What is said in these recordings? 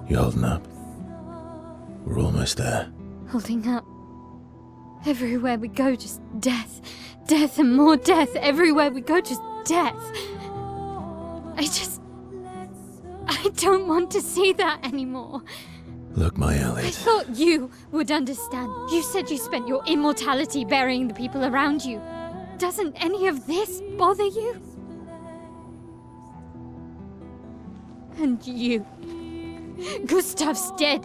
You holding up? We're almost there. Holding up. Everywhere we go, just death. Death and more death. Everywhere we go, just death. I don't want to see that anymore. Look, my Elliot. I thought you would understand. You said you spent your immortality burying the people around you. Doesn't any of this bother you? And you. Gustave's dead.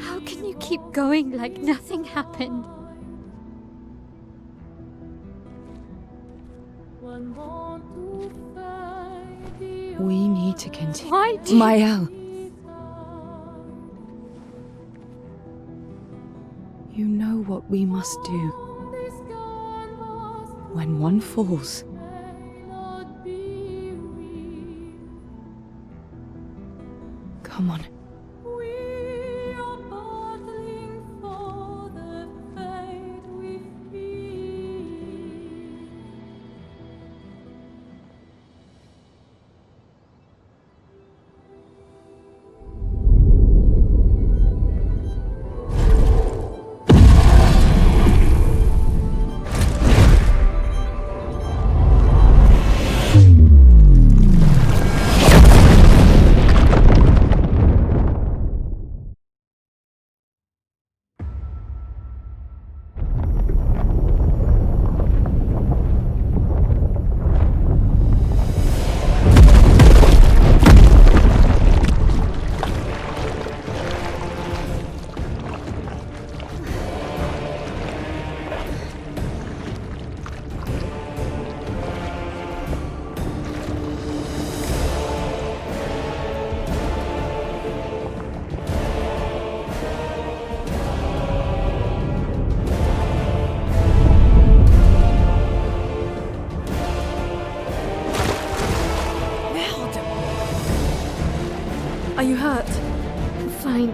How can you keep going like nothing happened? We need to continue. Why do you... Mael. You know what we must do. When one falls, come on. Are you hurt? Fine.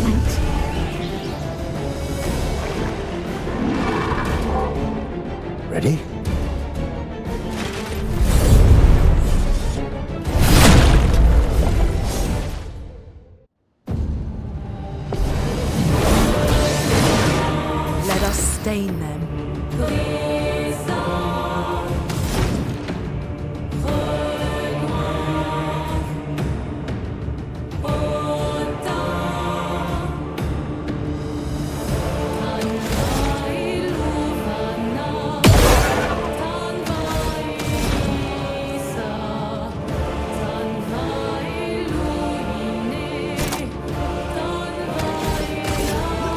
Thanks. Ready? Stain them.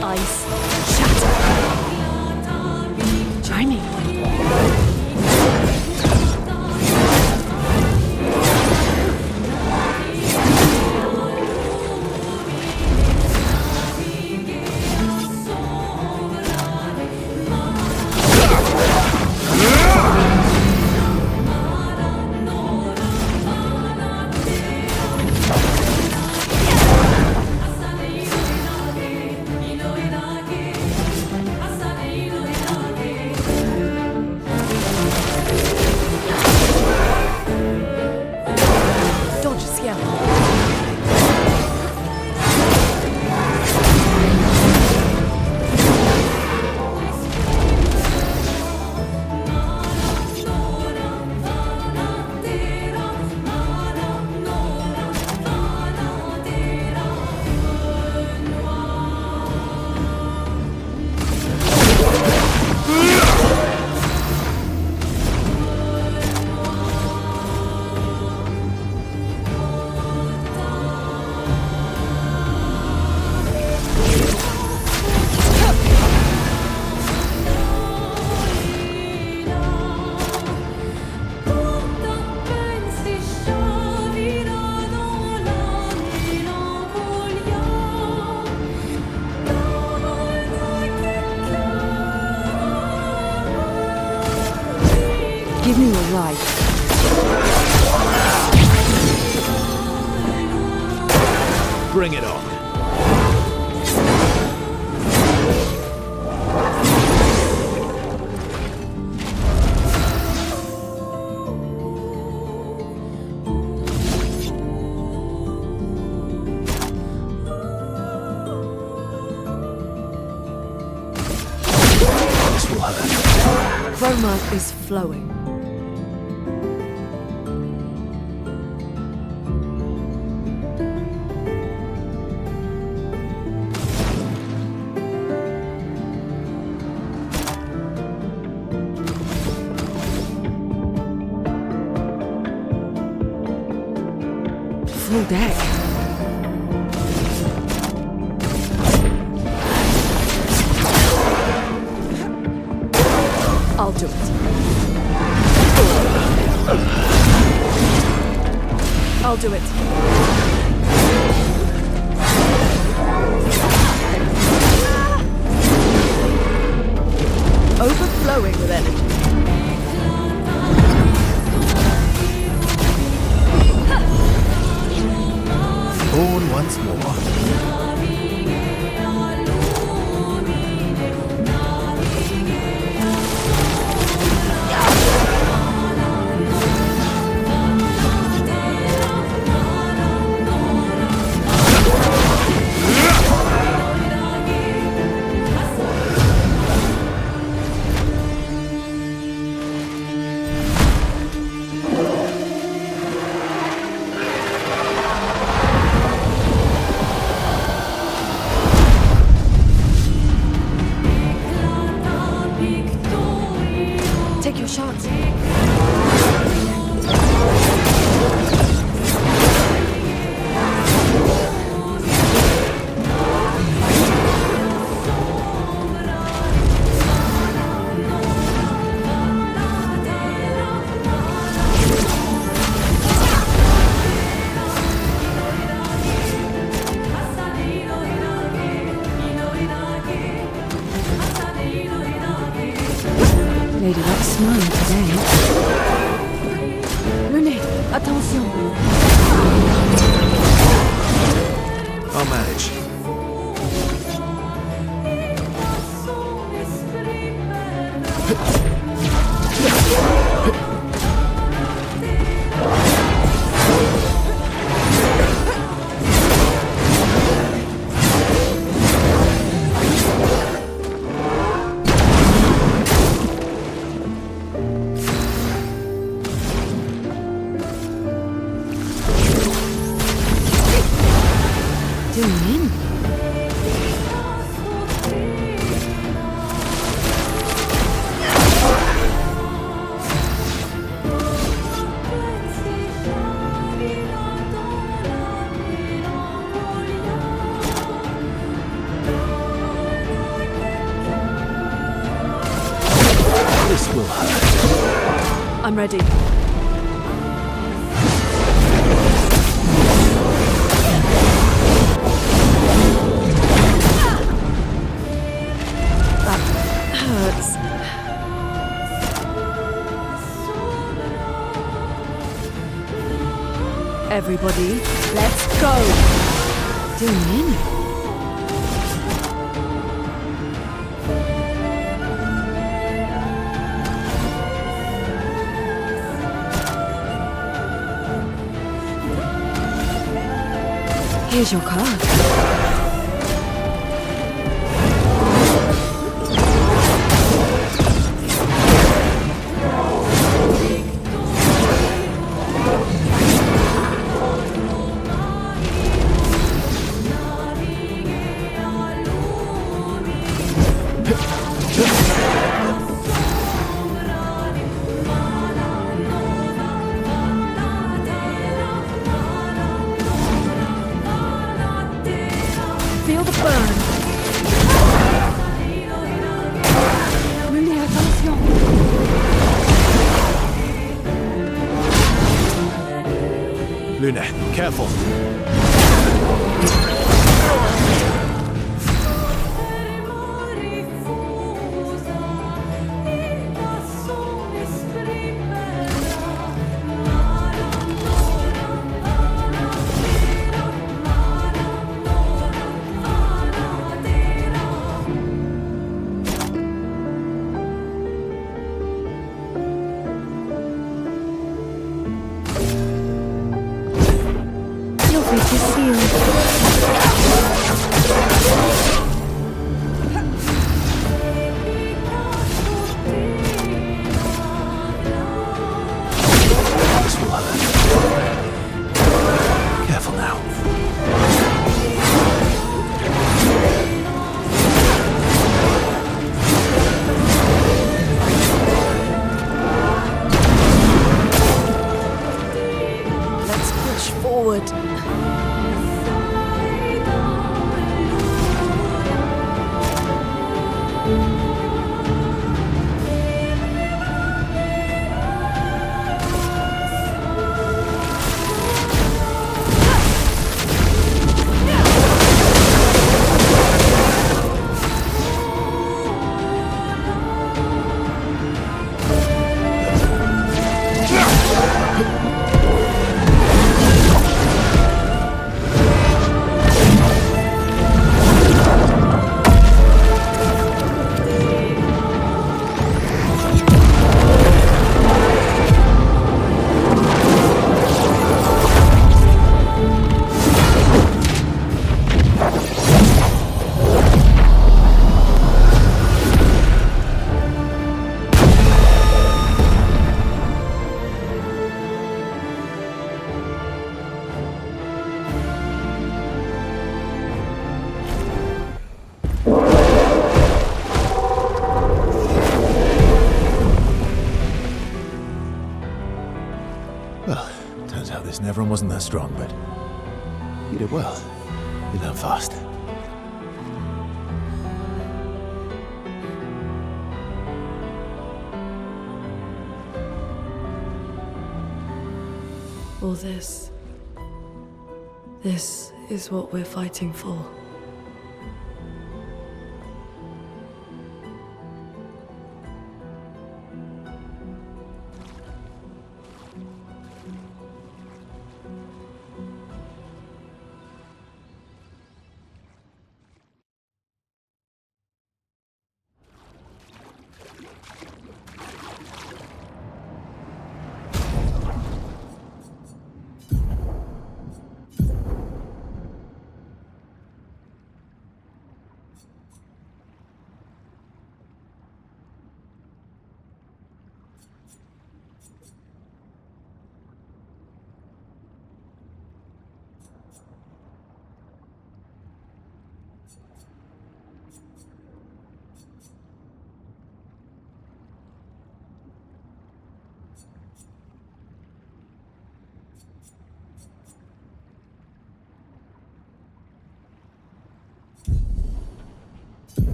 Ice shatter. Journey. Give me your life. Bring it on. hurt. Chroma is flowing. Full deck. I'll do it. I'll do it. Overflowing with energy. Born once more. Take your shots. Lady Luck's smiling today. Le nez, attention. I'll manage. This will hurt. I'm ready. That hurts. Everybody, let's go. Doing it. Here's your card. Feel the burn. Lune, attention. Lune, careful. Nevron wasn't that strong, but you did well. You learned fast. All this is what we're fighting for.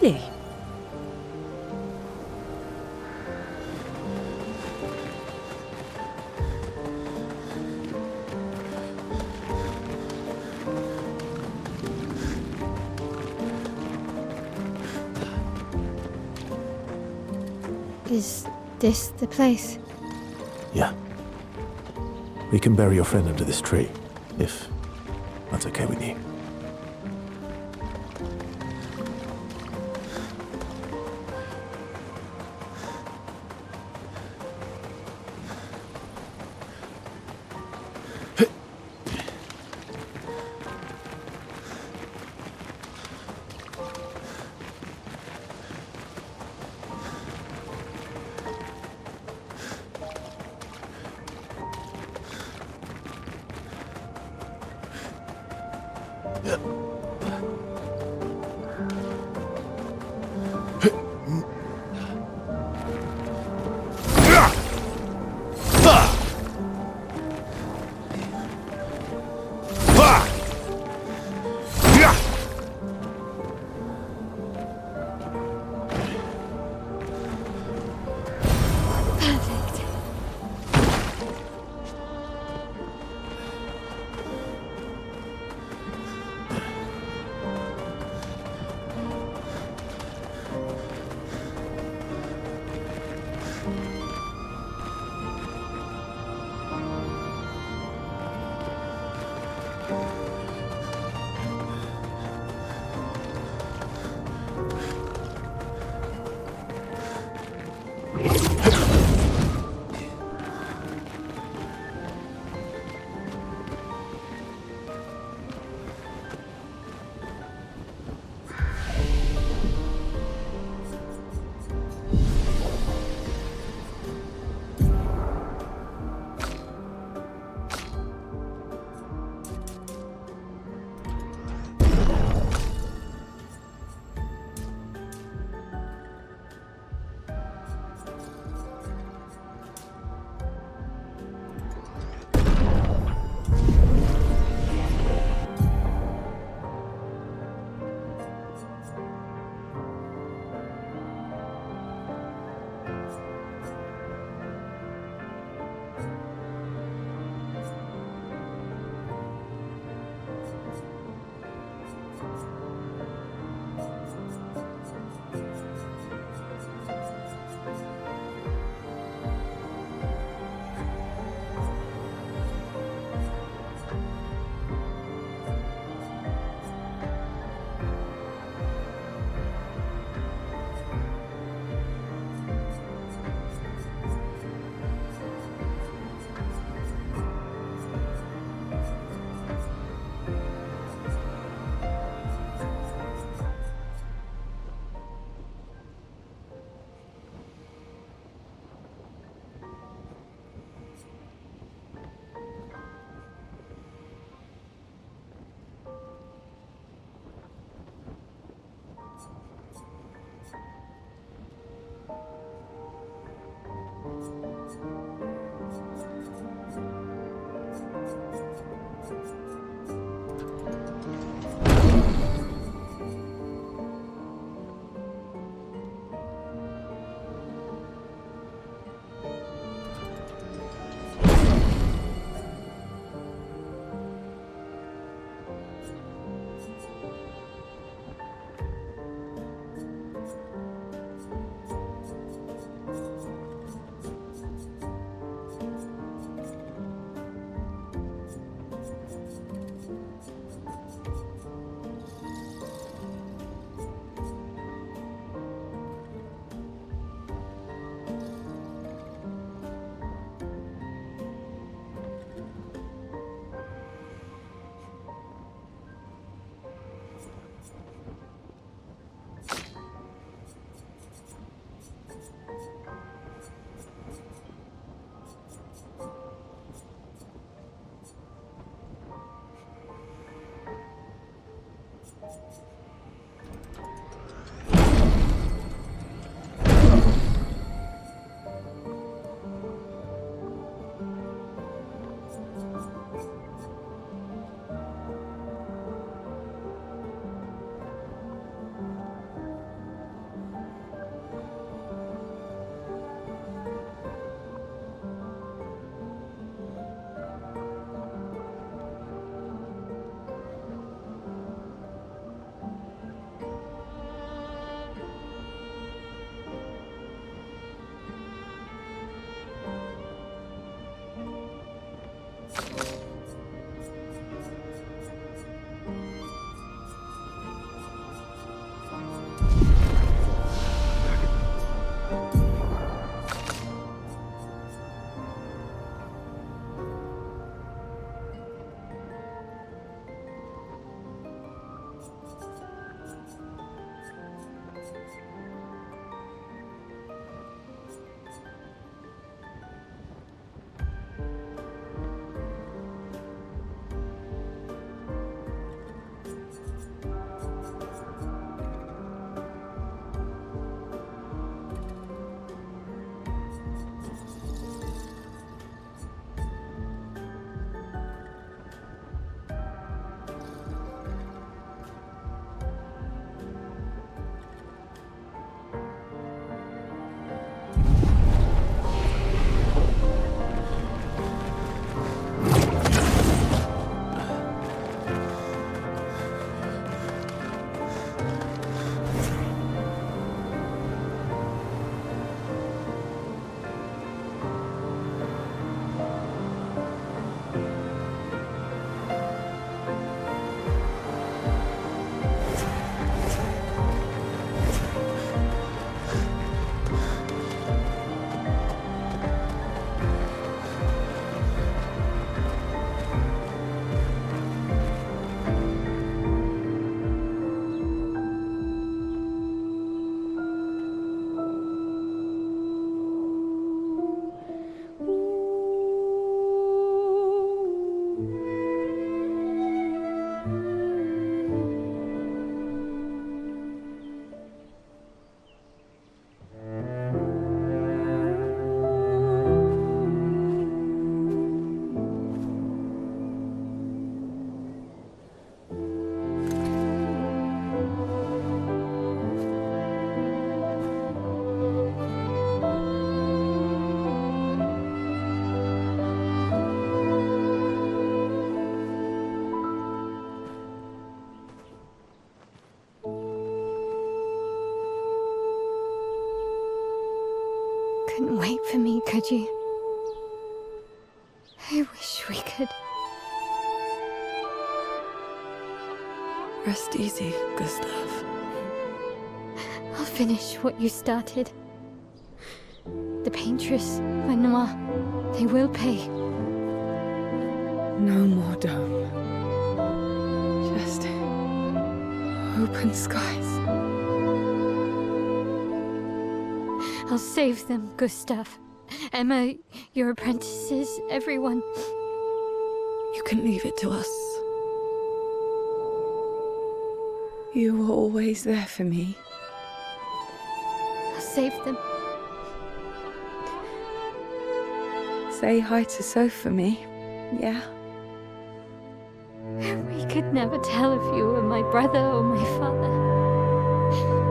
Really? Is this the place? Yeah. We can bury your friend under this tree, if that's okay with you. Reggie. I wish we could. Rest easy, Gustave. I'll finish what you started. The paintress, Benoit, they will pay. No more dome. Just open skies. I'll save them, Gustave. Emma, your apprentices, everyone. You can leave it to us. You were always there for me. I'll save them. Say hi to Soph for me, yeah? We could never tell if you were my brother or my father.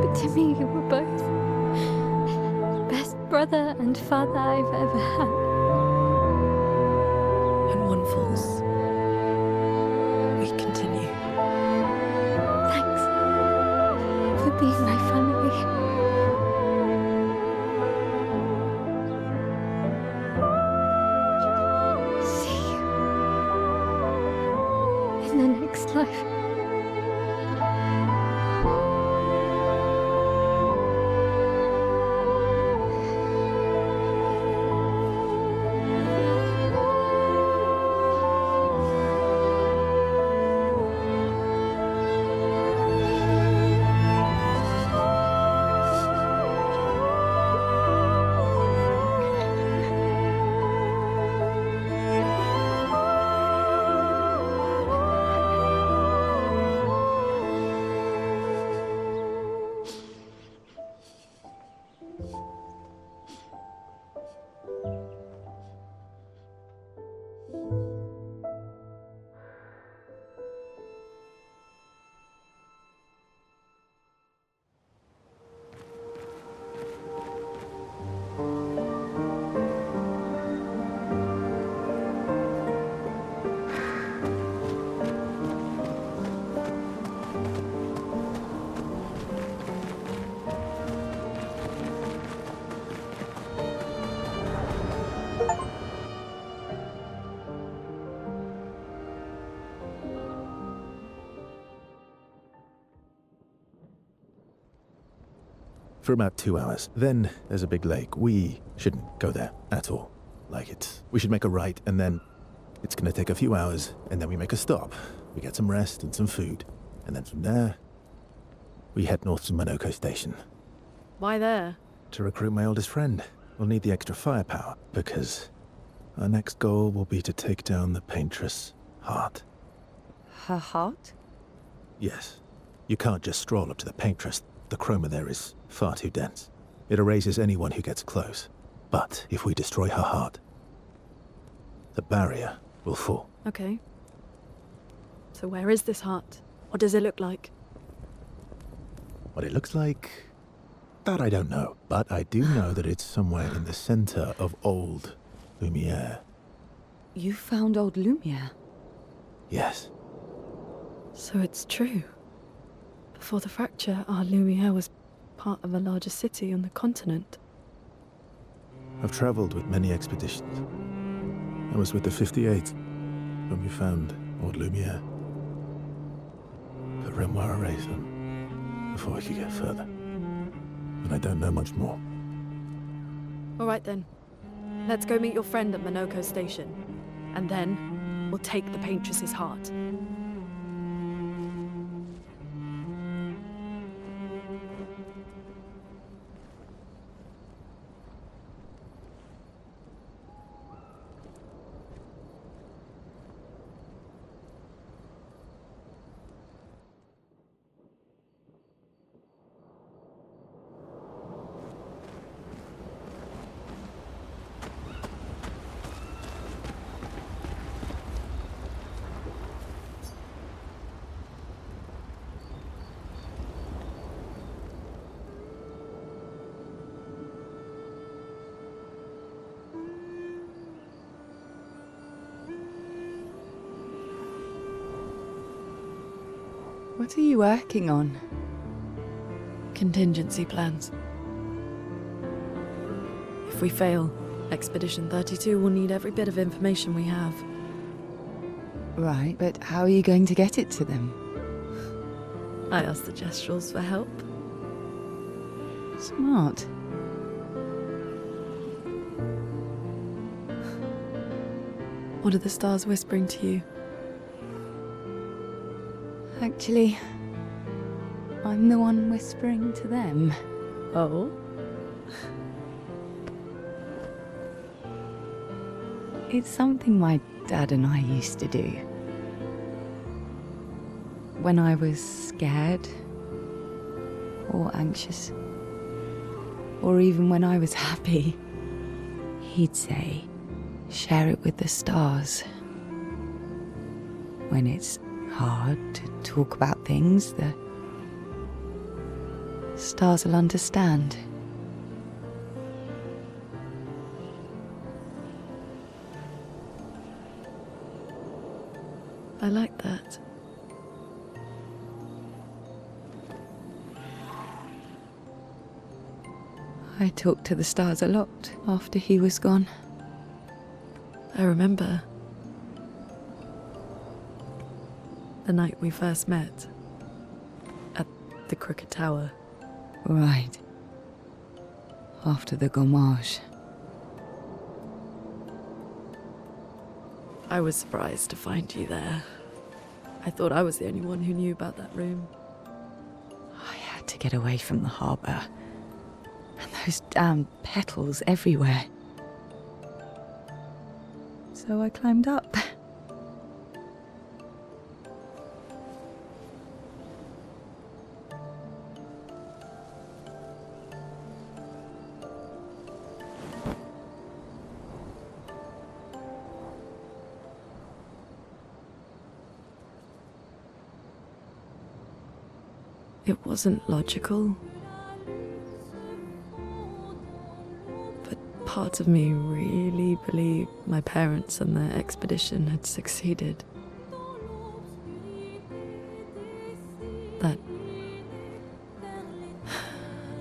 But to me, you were both. Best brother and father I've ever had. When one falls, we continue. Thanks for being my family. See you in the next life. For about 2 hours. Then there's a big lake. We shouldn't go there at all. We should make a right, and then it's gonna take a few hours, and then we make a stop. We get some rest and some food. And then from there, we head north to Monoco station. Why there? To recruit my oldest friend. We'll need the extra firepower, because our next goal will be to take down the paintress' heart. Her heart? Yes. You can't just stroll up to the paintress. The chroma there is far too dense. It erases anyone who gets close. But if we destroy her heart, the barrier will fall. Okay. So where is this heart? What does it look like? What it looks like, that I don't know. But I do know that it's somewhere in the center of old Lumiere. You found old Lumiere? Yes. So it's true. Before the fracture, our Lumiere was part of a larger city on the continent. I've traveled with many expeditions. I was with the 58th when we found old Lumiere. But Renoir erased them before we could get further. And I don't know much more. All right then. Let's go meet your friend at Monoco station. And then we'll take the paintress's heart. What are you working on? Contingency plans. If we fail, Expedition 32 will need every bit of information we have. Right, but how are you going to get it to them? I asked the Gestrals for help. Smart. What are the stars whispering to you? Actually, I'm the one whispering to them. Oh? It's something my dad and I used to do. When I was scared, or anxious, or even when I was happy, he'd say, share it with the stars. When it's hard to talk about things, the stars will understand. I like that. I talked to the stars a lot after he was gone. I remember the night we first met at the Crooked Tower. Right. After the gommage. I was surprised to find you there. I thought I was the only one who knew about that room. I had to get away from the harbour. And those damn petals everywhere. So I climbed up. It wasn't logical, but part of me really believed my parents and their expedition had succeeded.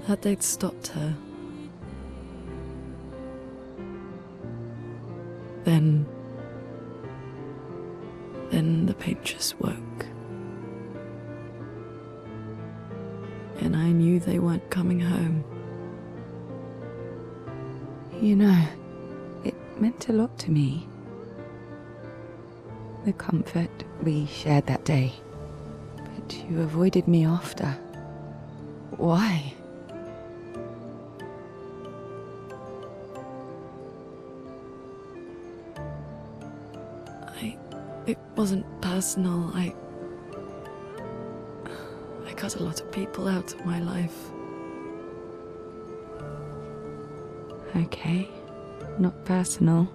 That they'd stopped her. Then the paint just woke. And I knew they weren't coming home. You know, it meant a lot to me. The comfort we shared that day. But you avoided me after. Why? It wasn't personal. I cut a lot of people out of my life. Okay, not personal.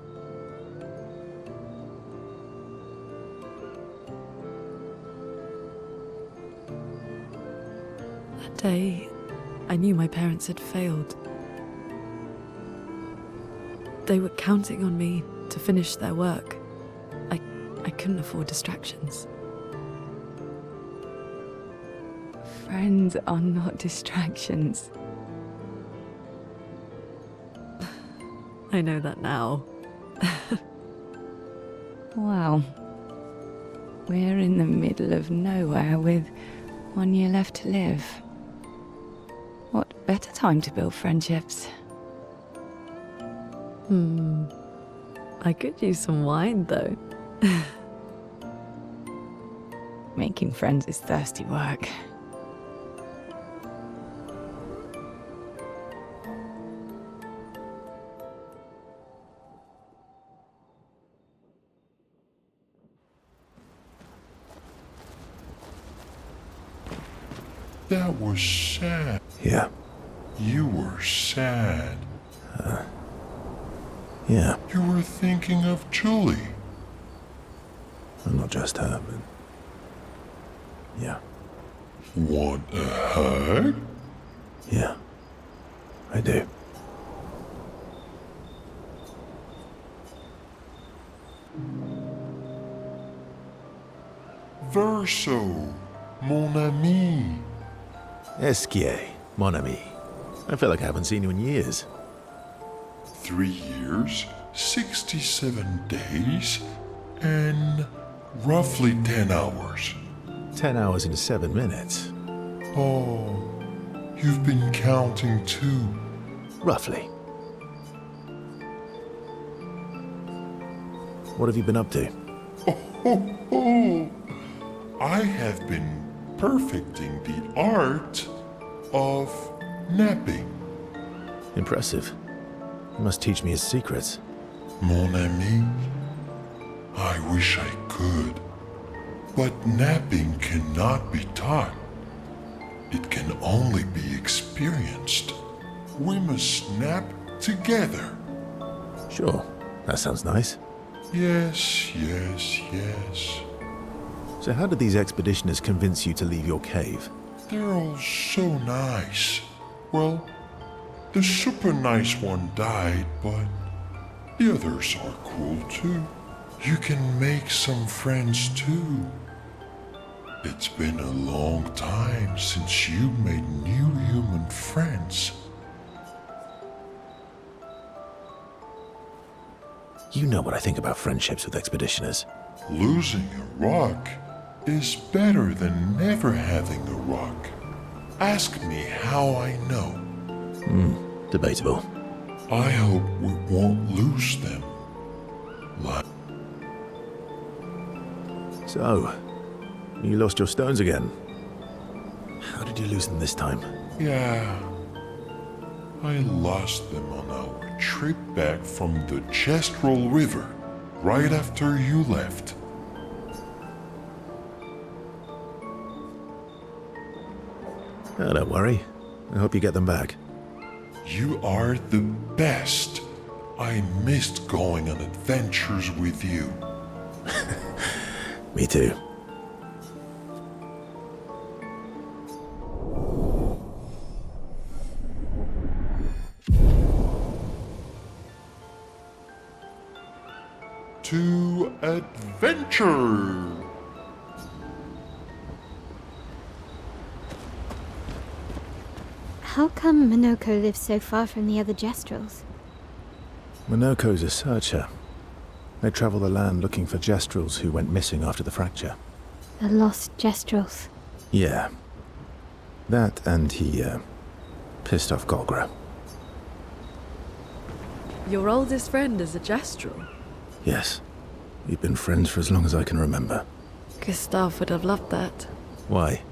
That day, I knew my parents had failed. They were counting on me to finish their work. I couldn't afford distractions. Friends are not distractions. I know that now. Wow. We're in the middle of nowhere with 1 year left to live. What better time to build friendships? I could use some wine, though. Making friends is thirsty work. That was sad. Yeah. You were sad. Yeah. You were thinking of Julie. Well, not just her, but... yeah. Want a hug? Yeah. I do. Verso, mon ami. Esquier, mon ami. I feel like I haven't seen you in years. 3 years, 67 days, and roughly 10 hours. 10 hours and 7 minutes. Oh, you've been counting too. Roughly. What have you been up to? Oh, I have been perfecting the art of napping. Impressive. You must teach me his secrets. Mon ami, I wish I could. But napping cannot be taught. It can only be experienced. We must nap together. Sure, that sounds nice. Yes, yes, yes. So how did these expeditioners convince you to leave your cave? They're all so nice. Well, the super nice one died, but the others are cool too. You can make some friends too. It's been a long time since you made new human friends. You know what I think about friendships with expeditioners. Losing a rock is better than never having a rock. Ask me how I know. Debatable. I hope we won't lose them. So, you lost your stones again. How did you lose them this time? Yeah, I lost them on our trip back from the Chestrel River, right after you left. Oh, don't worry. I hope you get them back. You are the best. I missed going on adventures with you. Me too. To adventure! How come Monoco lives so far from the other Jestrels? Monoco's a searcher. They travel the land looking for Jestrels who went missing after the fracture. The lost Jestrels. Yeah. That and he, pissed off Golgra. Your oldest friend is a Jestrel. Yes. We've been friends for as long as I can remember. Gustave would have loved that. Why?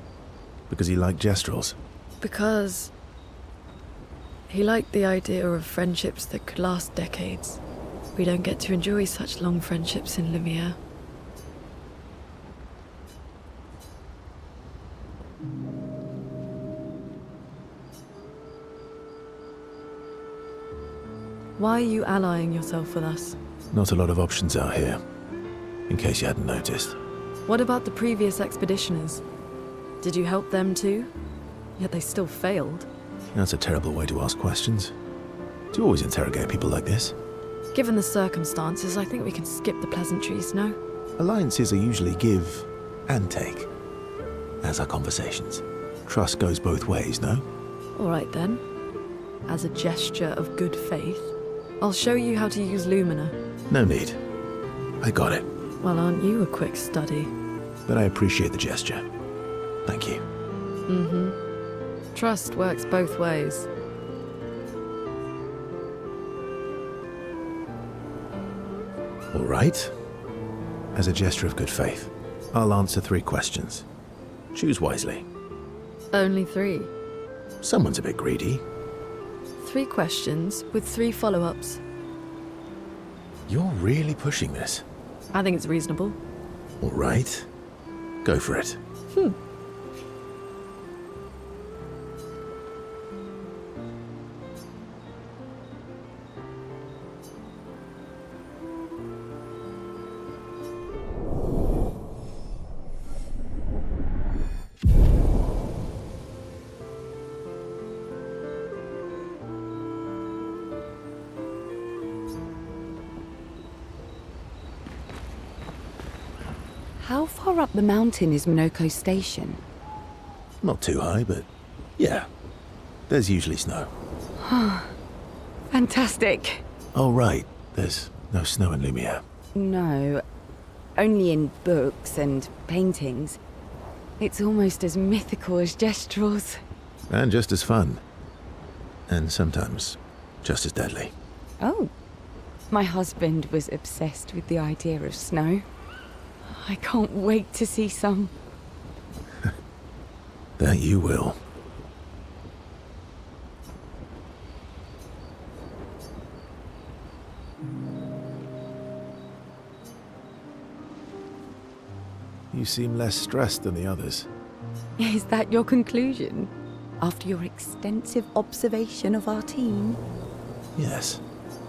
Because he liked Jestrels? Because he liked the idea of friendships that could last decades. We don't get to enjoy such long friendships in Lumiere. Why are you allying yourself with us? Not a lot of options out here, in case you hadn't noticed. What about the previous expeditioners? Did you help them too? Yet they still failed. That's a terrible way to ask questions. Do you always interrogate people like this? Given the circumstances, I think we can skip the pleasantries, no? Alliances are usually give and take, as are conversations. Trust goes both ways, no? All right then. As a gesture of good faith, I'll show you how to use Lumina. No need. I got it. Well, aren't you a quick study? But I appreciate the gesture. Thank you. Trust works both ways. All right. As a gesture of good faith, I'll answer 3 questions. Choose wisely. Only 3. Someone's a bit greedy. 3 questions with 3 follow-ups. You're really pushing this. I think it's reasonable. All right. Go for it. How far up the mountain is Monoco Station? Not too high, but yeah. There's usually snow. Fantastic. Oh, right. There's no snow in Lumiere. No, only in books and paintings. It's almost as mythical as gestrels. And just as fun. And sometimes just as deadly. Oh, my husband was obsessed with the idea of snow. I can't wait to see some. That you will. You seem less stressed than the others. Is that your conclusion? After your extensive observation of our team? Yes.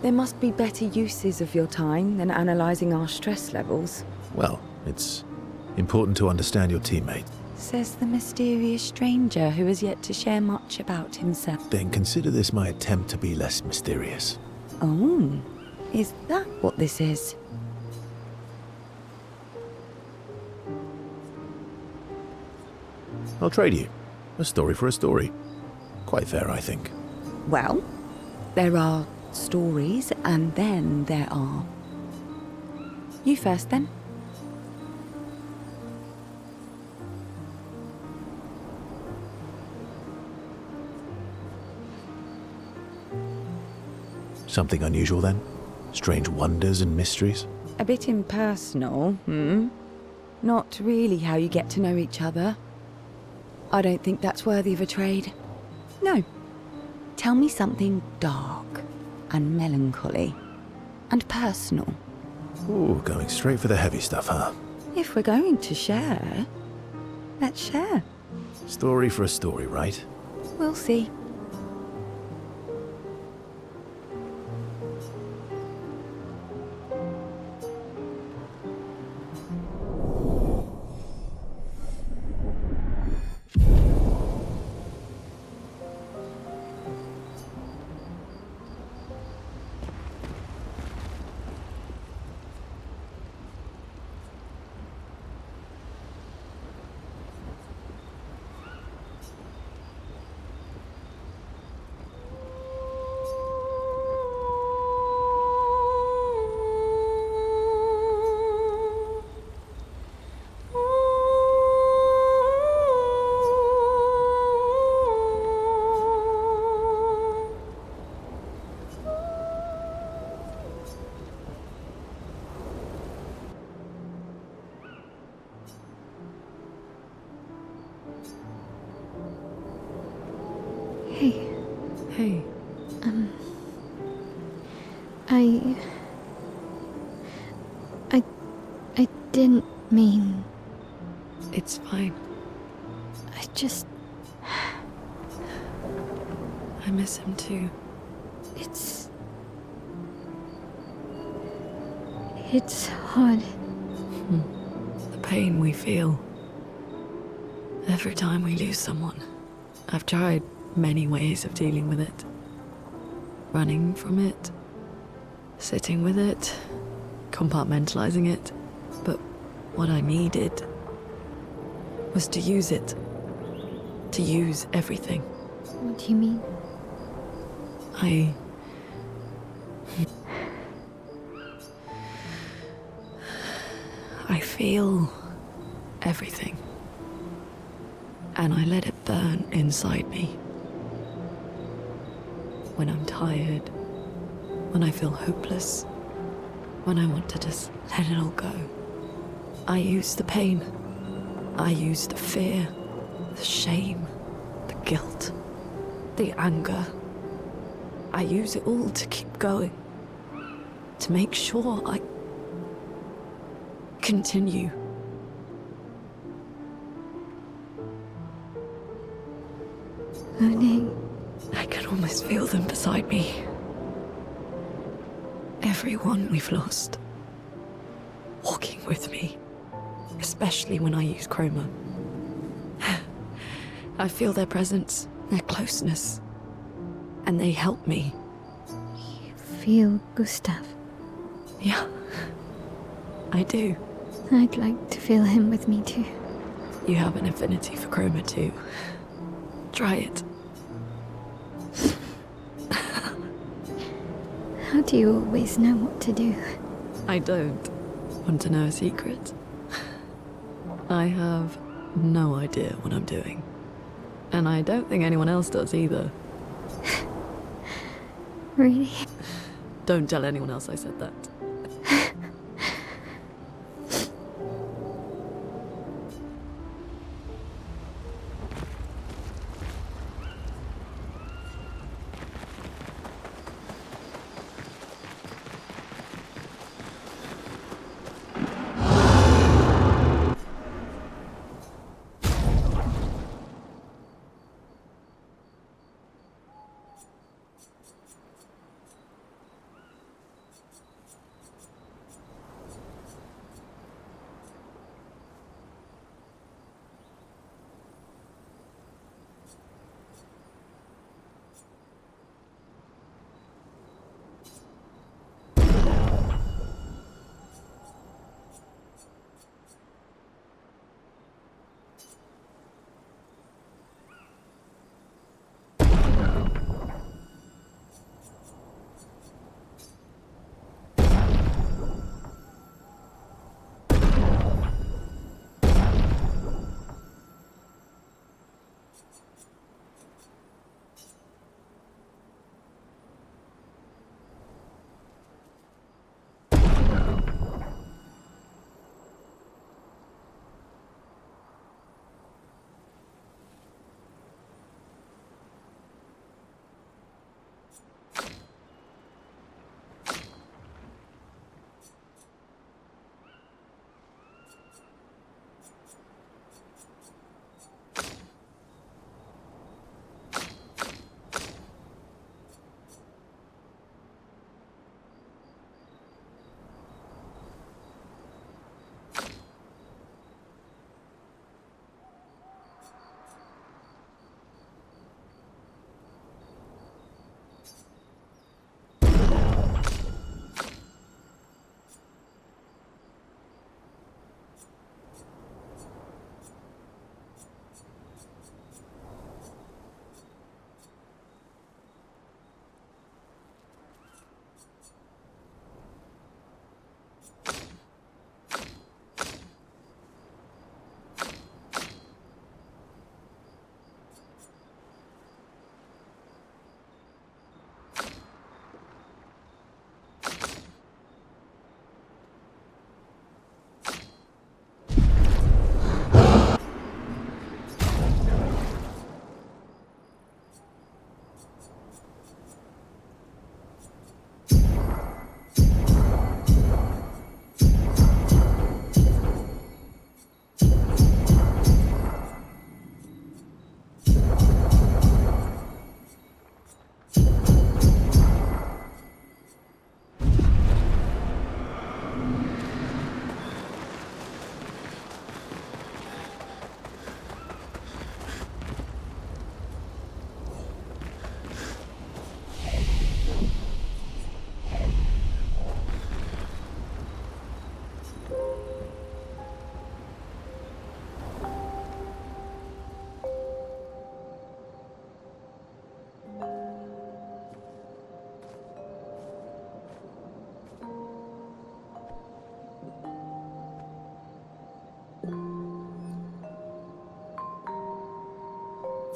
There must be better uses of your time than analysing our stress levels. Well, it's important to understand your teammate. Says the mysterious stranger who has yet to share much about himself. Then consider this my attempt to be less mysterious. Oh, is that what this is? I'll trade you. A story for a story. Quite fair, I think. Well, there are stories and then there are... You first then. Something unusual then? Strange wonders and mysteries? A bit impersonal, Not really how you get to know each other. I don't think that's worthy of a trade. No. Tell me something dark and melancholy and personal. Ooh, going straight for the heavy stuff, huh? If we're going to share, let's share. Story for a story, right? We'll see. Hey. Hey. I didn't mean... It's fine. I miss him too. It's hard. The pain we feel every time we lose someone. I've tried many ways of dealing with it. Running from it, sitting with it, compartmentalizing it. But what I needed was to use it. To use everything. What do you mean? I feel everything. And I let it burn inside me. When I'm tired, when I feel hopeless, when I want to just let it all go. I use the pain. I use the fear, the shame, the guilt, the anger. I use it all to keep going. To make sure I continue. Monet. I can almost feel them beside me. Everyone we've lost. Walking with me. Especially when I use chroma. I feel their presence, their closeness. And they help me. You feel Gustave? Yeah, I do. I'd like to feel him with me too. You have an affinity for chroma too. Try it. How do you always know what to do? I don't. Want to know a secret? I have no idea what I'm doing. And I don't think anyone else does either. Really? Don't tell anyone else I said that.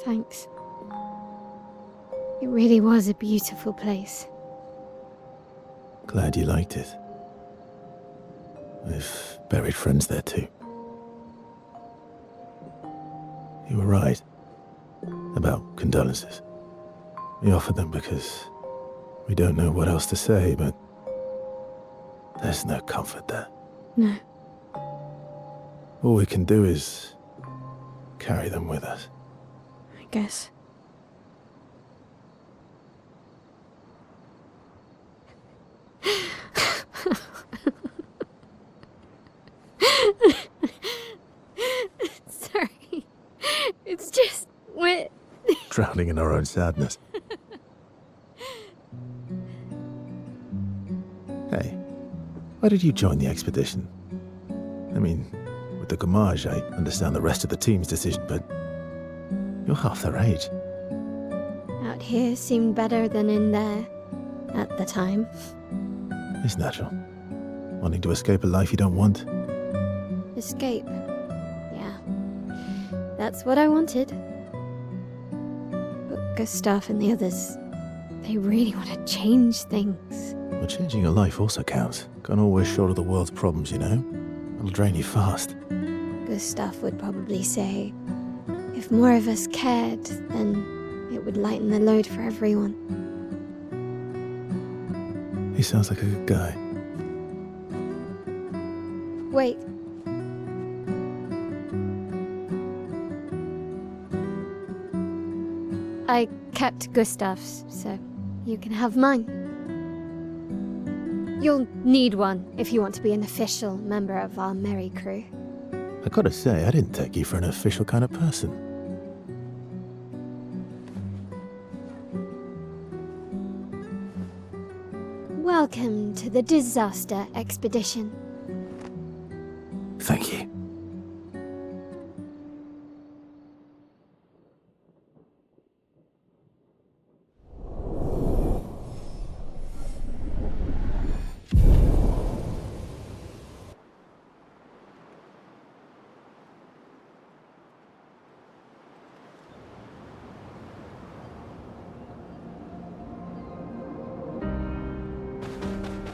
Thanks. It really was a beautiful place. Glad you liked it. We've buried friends there too. You were right about condolences. We offered them because we don't know what else to say, but there's no comfort there. No. All we can do is carry them with us. I guess. Sorry. It's just wet. Drowning in our own sadness. Hey, why did you join the expedition? I mean, with the Gommage, I understand the rest of the team's decision, but you're half their age. Out here seemed better than in there. at the time. It's natural. Wanting to escape a life you don't want. Escape. Yeah. That's what I wanted. But Gustave and the others, they really want to change things. Well, changing your life also counts. Can't always shoulder the world's problems, you know? It'll drain you fast. Gustave would probably say, if more of us cared, then it would lighten the load for everyone. He sounds like a good guy. Wait. I kept Gustave's, so you can have mine. You'll need one if you want to be an official member of our merry crew. I gotta say, I didn't take you for an official kind of person. Welcome to the disaster expedition. Thank you.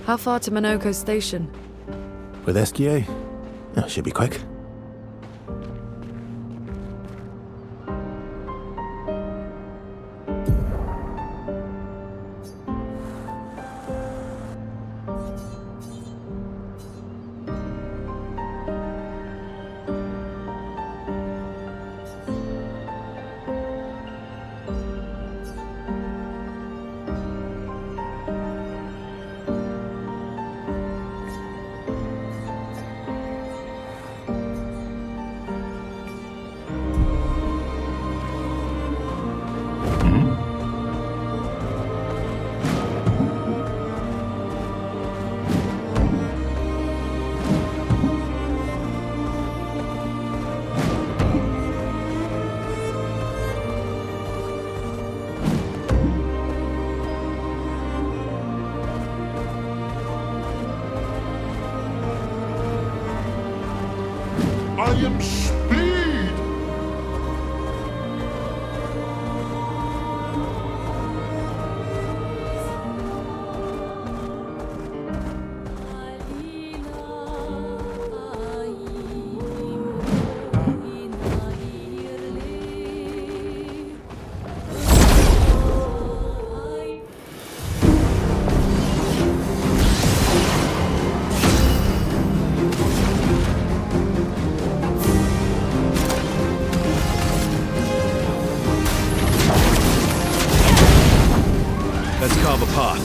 How far to Monoco station? With SGA? Oh, should be quick. I am Speed! Let's carve a path.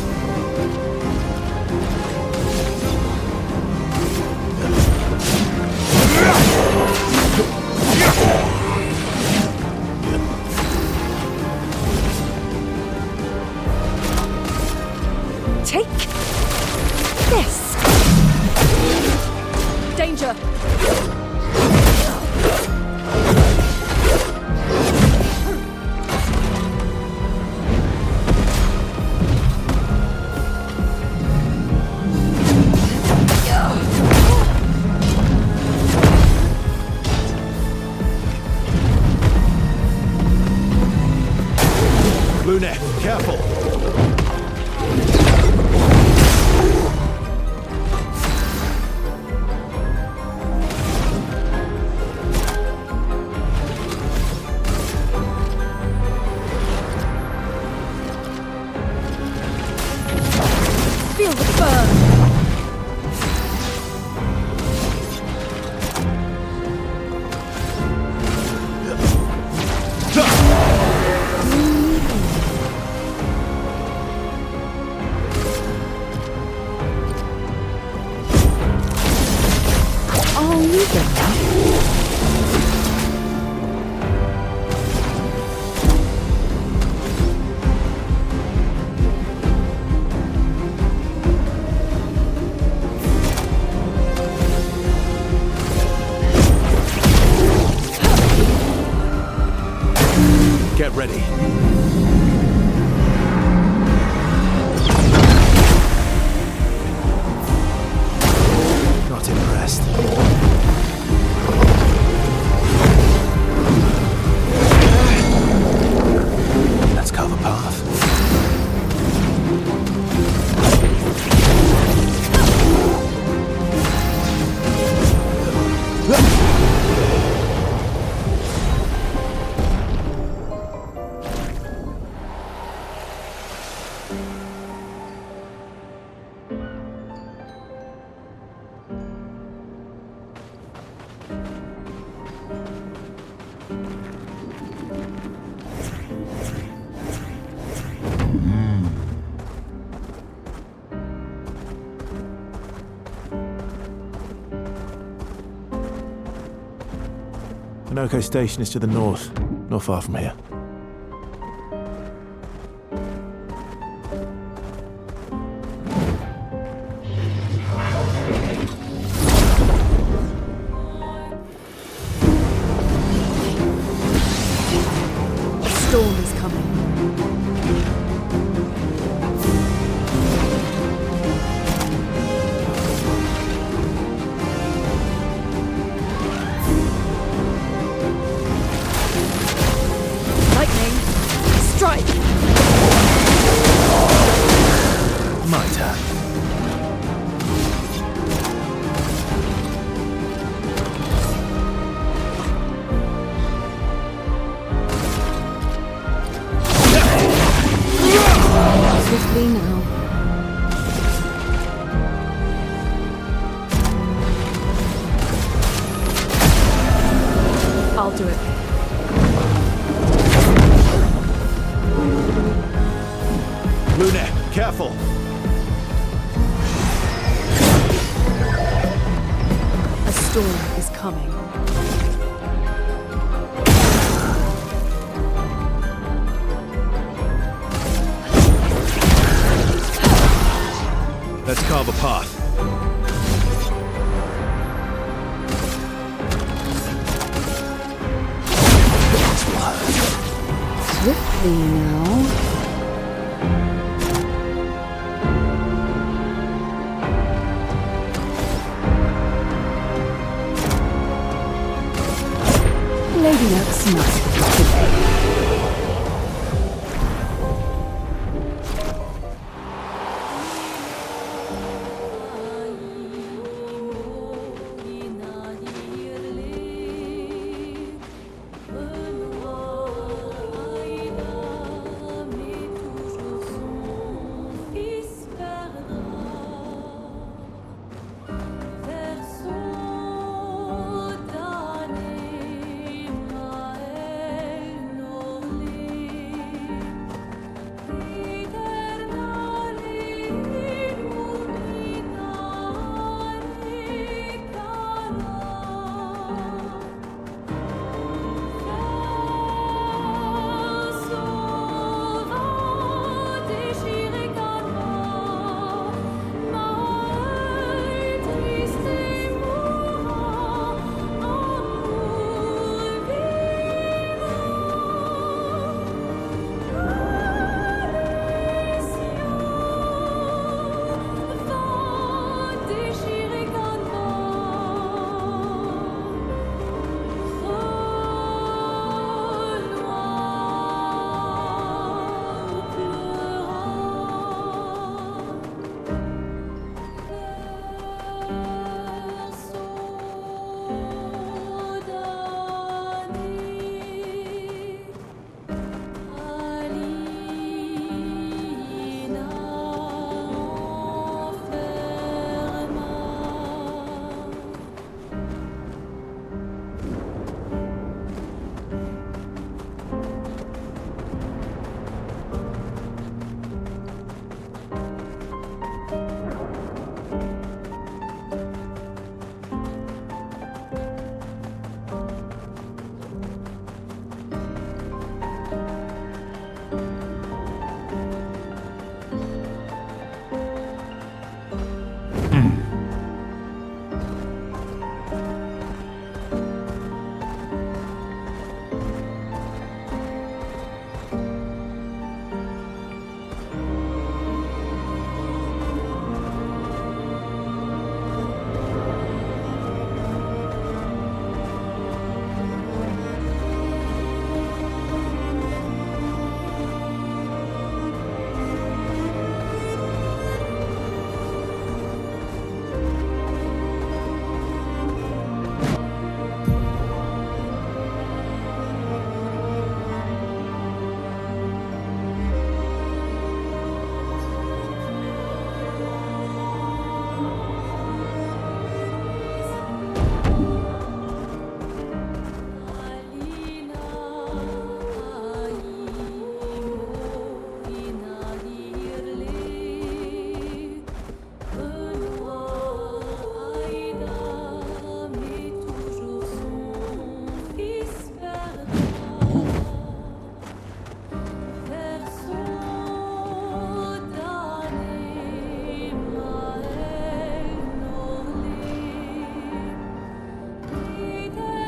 Take this. Danger. Lunette, careful! Feel the burn. Get ready. Monoco station is to the north, not far from here. A storm is coming. Lightning! Strike! My turn. Swiftly now. I'll do it. Luna, careful! A storm is coming. Let's carve a path. Swiftly now. Lady Luck's nice.